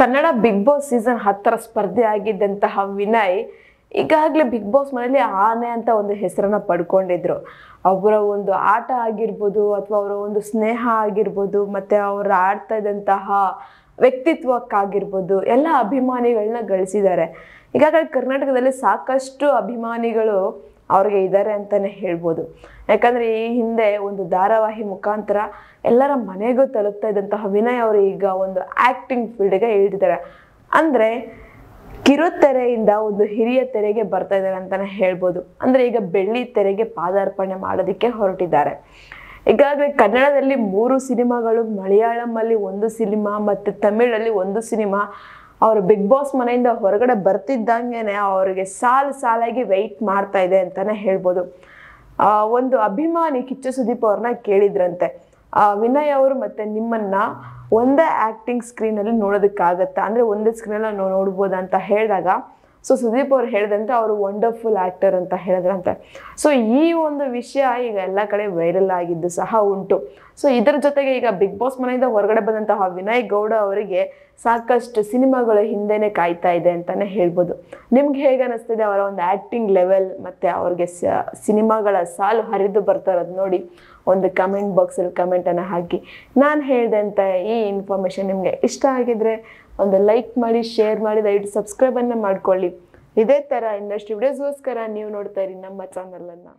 Kannada big boss season 10 ಸ್ಪರ್ಧೆ ಆಗಿದ್ದಂತಹ ವಿನಯ್ ಈಗಾಗಲೇ big boss ಮನೆಯಲ್ಲಿ ಆನೆ ಅಂತ ಒಂದು ಹೆಸರನ್ನ ಪಡ್ಕೊಂಡಿದ್ರು. ಅವರ ಒಂದು ಆಟ ಆಗಿರ್ಬೋದು ಅಥವಾ ಅವರ ಒಂದು ಸ್ನೇಹ ಆಗಿರ್ಬೋದು ಮತ್ತೆ ಅವರು ಆಡ್ತಾ ಇದ್ದಂತಹ ವ್ಯಕ್ತಿತ್ವಕ್ಕಾಗಿರ್ಬೋದು ಎಲ್ಲ ಅಭಿಮಾನಿಗಳನ್ನ ಗಳಿಸಿದ್ದಾರೆ. ಈಗಾಗಲೇ ಕರ್ನಾಟಕದಲ್ಲಿ ಸಾಕಷ್ಟು ಅಭಿಮಾನಿಗಳು ಅವ್ರಿಗೆ ಇದ್ದಾರೆ ಅಂತಾನೆ ಹೇಳ್ಬೋದು. ಯಾಕಂದ್ರೆ ಈ ಹಿಂದೆ ಒಂದು ಧಾರಾವಾಹಿ ಮುಖಾಂತರ ಎಲ್ಲರ ಮನೆಗೂ ತಲುಪ್ತಾ ಇದ್ದಂತಹ ವಿನಯ್ ಅವರು ಈಗ ಒಂದು ಆಕ್ಟಿಂಗ್ ಫೀಲ್ಡ್ಗೆ ಇಳಿದಿದ್ದಾರೆ. ಅಂದ್ರೆ ಕಿರುತೆರೆಯಿಂದ ಒಂದು ಹಿರಿಯ ತೆರೆಗೆ ಬರ್ತಾ ಇದ್ದಾರೆ ಅಂತಾನೆ ಹೇಳ್ಬೋದು. ಅಂದ್ರೆ ಈಗ ಬೆಳ್ಳಿ ತೆರೆಗೆ ಪಾದಾರ್ಪಣೆ ಮಾಡೋದಕ್ಕೆ ಹೊರಟಿದ್ದಾರೆ. ಈಗಾಗಲೇ ಕನ್ನಡದಲ್ಲಿ 3 ಸಿನಿಮಾಗಳು, ಮಲಯಾಳಂ ಅಲ್ಲಿ 1 ಸಿನಿಮಾ ಮತ್ತೆ ತಮಿಳಲ್ಲಿ 1 ಸಿನಿಮಾ ಅವರು ಬಿಗ್ ಬಾಸ್ ಮನೆಯಿಂದ ಹೊರಗಡೆ ಬರ್ತಿದ್ದಂಗೆನೆ ಅವ್ರಿಗೆ ಸಾಲಾಗಿ ವೆಯ್ಟ್ ಮಾಡ್ತಾ ಇದೆ ಅಂತಾನೆ ಹೇಳ್ಬೋದು. ಒಂದು ಅಭಿಮಾನಿ ಕಿಚ್ಚ ಸುದೀಪ್ ಅವ್ರನ್ನ ಕೇಳಿದ್ರಂತೆ, ವಿನಯ್ ಅವರು ಮತ್ತೆ ನಿಮ್ಮನ್ನ ಒಂದೇ ಆಕ್ಟಿಂಗ್ ಸ್ಕ್ರೀನ್ ಅಲ್ಲಿ ನೋಡೋದಕ್ಕಾಗತ್ತಾ, ಅಂದ್ರೆ ಒಂದೇ ಸ್ಕ್ರೀನ್ ಅಲ್ಲಿ ನೋಡ್ಬೋದ ಅಂತ ಹೇಳಿದಾಗ ಸೊ ಸುದೀಪ್ ಅವ್ರು ಹೇಳಿದಂತೆ ಅವರು ವಂಡರ್ಫುಲ್ ಆಕ್ಟರ್ ಅಂತ ಹೇಳಿದ್ರಂತೆ. ಸೊ ಈ ಒಂದು ವಿಷಯ ಈಗ ಎಲ್ಲ ಕಡೆ ವೈರಲ್ ಆಗಿದ್ದು ಸಹ ಉಂಟು. ಸೊ ಇದರ ಜೊತೆಗೆ ಈಗ ಬಿಗ್ ಬಾಸ್ ಮನೆಯಿಂದ ಹೊರಗಡೆ ಬಂದಂತಹ ವಿನಯ್ ಗೌಡ ಅವರಿಗೆ ಸಾಕಷ್ಟು ಸಿನಿಮಾಗಳು ಹಿಂದೆನೆ ಕಾಯ್ತಾ ಇದೆ ಅಂತಾನೆ ಹೇಳ್ಬೋದು. ನಿಮ್ಗೆ ಹೇಗೆ ಅನಿಸ್ತಿದೆ ಅವರ ಒಂದು ಆಕ್ಟಿಂಗ್ ಲೆವೆಲ್ ಮತ್ತೆ ಅವ್ರಿಗೆ ಸಿನಿಮಾಗಳ ಸಾಲು ಹರಿದು ಬರ್ತಾ ಇರೋದು ನೋಡಿ ಒಂದು ಕಮೆಂಟ್ ಬಾಕ್ಸಲ್ಲಿ ಕಮೆಂಟನ್ನು ಹಾಕಿ. ನಾನು ಹೇಳಿದೆ ಅಂತ ಈ ಇನ್ಫಾರ್ಮೇಷನ್ ನಿಮಗೆ ಇಷ್ಟ ಆಗಿದ್ರೆ ಒಂದು ಲೈಕ್ ಮಾಡಿ, ಶೇರ್ ಮಾಡಿ, ದಯವಿಟ್ಟು ಸಬ್ಸ್ಕ್ರೈಬನ್ನು ಮಾಡ್ಕೊಳ್ಳಿ. ಇದೇ ಥರ ಇನ್ನಷ್ಟು ವಿಡಿಯೋಸ್ಗೋಸ್ಕರ ನೀವು ನೋಡ್ತಾ ಇರಿ ನಮ್ಮ ಚಾನಲನ್ನು.